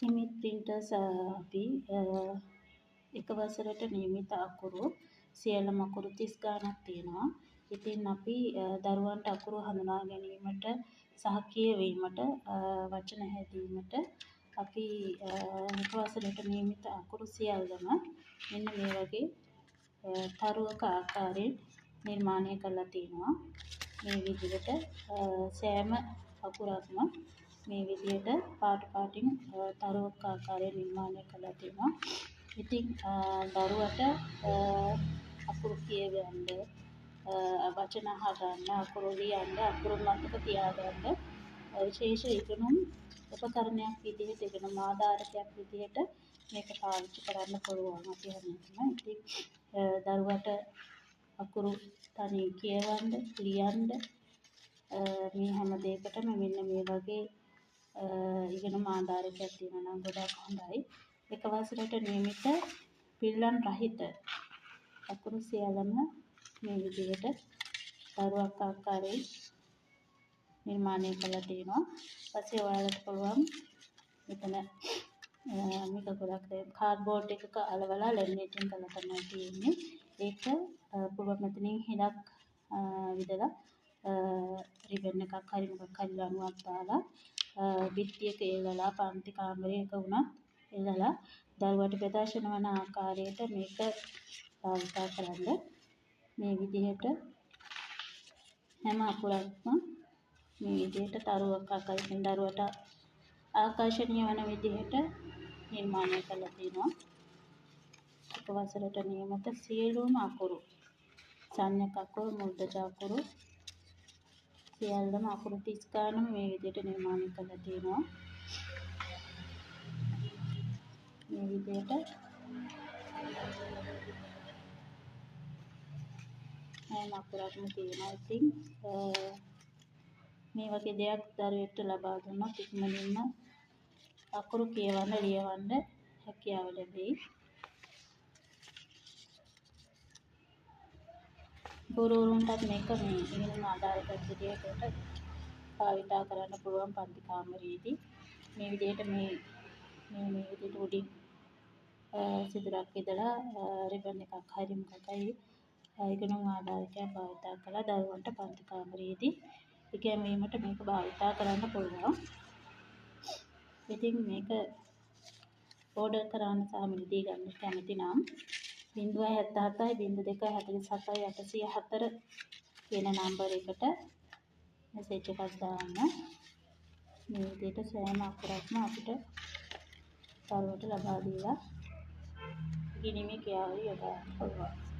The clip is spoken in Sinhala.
හිමිත් ප්‍රින්ටර්ස් අපි එක වසරට නියමිත අකුරු සියල්ලම අකුරු 30 ගණනක් තියෙනවා. ඉතින් අපි දරුවන්ට අකුරු හඳුනා ගැනීමට සහ කියවීමට වචන හැදීමට අපි එක වසරට නියමිත අකුරු සියල්ලම මෙන්න මේ වගේ තරුවක ආකාරයෙන් නිර්මාණය කරලා තියෙනවා. මේ විදිහට සෑම අකුරක්ම මේ විදිහට පාට පාටින් තරුවක ආකාරයෙන් නිර්මාණය කරලා තියෙනවා. ඉතින් දරුවට අකුරු කියවන්න, වචන අහගන්න, අකුරු ලියන්න, අකුරු මතක තියාගන්න විශේෂ ඉගෙනුම් උපකරණයක් විදිහට, ඉගෙනුම් ආධාරකයක් විදිහට මේක පාවිච්චි කරන්න පුළුවන් අපි හැමෝටම. ඉතින් දරුවට අකුරු තනියෙන් කියවන්න, ලියන්න මේ හැම දෙයකටම මෙන්න මේ වගේ ඉගෙනුම් ආධාරකයක් තියෙනවා නම් ගොඩක් හොඳයි. එක වසරට නියමිත පිළිලම් රහිත අකුරු සියල්ලම මේ විදිහට තරුවක් ආකාරයෙන් නිර්මාණය කරලා තියෙනවා. ඊපස්සේ ඔයාලට පුළුවන් මෙතන මේක ගොඩක් කාඩ්බෝඩ් එකක අලවලා ලැමිනේටින් කරලා තමයි තියෙන්නේ. ඒක පුළුවන් මෙතනින් හෙලක් විදලා රිබන් එකක් හරි මොකක් හරි ලණුවක් දාලා බිත්තියක එල්ලලා පන්ති කාමරයක වුණත් එල්ලලා දරුවට ප්‍රදර්ශන වන ආකාරයට මේක භාවිතා කරන්න. මේ විදිහට හැම අකුරක්ම මේ විදිහට තරුවක් ආකාරයෙන් දරුවට ආකර්ෂණීය වන විදිහට නිර්මාණය කරලා තියෙනවා. එක වසරට නියමිත සියලුම අකුරු, සංඥක අකුරු, මුද්‍රජ අකුරු සියල්ලම අකුරු 30 ගණනම මේ විදිහට නිර්මාණය කරලා තියෙනවා. මේ විදිහට හැම අකුරක්ම තියෙනවා. ඉතින් මේ වගේ දෙයක් දරුවෙක්ට ලබා දුන්නොත් ඉක්මනින්ම අකුරු කියවන්න, ලියවන්න හැකියාව ලැබෙයි. ගුරුවරුන්ටත් මේක මේ ඉගෙනුම් ආධාරකයක් විදිහට භාවිතා කරන්න පුළුවන් පන්ති කාමරයේදී. මේ විදිහට මේ විදිහට උඩින් සිදුරක් විදලා රිබන් එකක් හරි මොකක් හරි ඉගෙනුම් ආධාරකයක් භාවිතා කළා දරුවන්ට පන්ති කාමරයේදී ඉගෙනීමට මේක භාවිතා කරන්න පුළුවන්. ඉතින් මේක ඕඩර් කරන්න සහ මිලදී ගන්න කැමති නම් 077 02 47 804 කියන නම්බර එකට මෙසේජ් එකක් දාන්න. මේ විදිහට සෑම අකුරක්ම අපිට දරුවට ලබා දීලා ඉගෙනීමේ ක්‍රියාවලිය යොදා ගන්න පුළුවන්.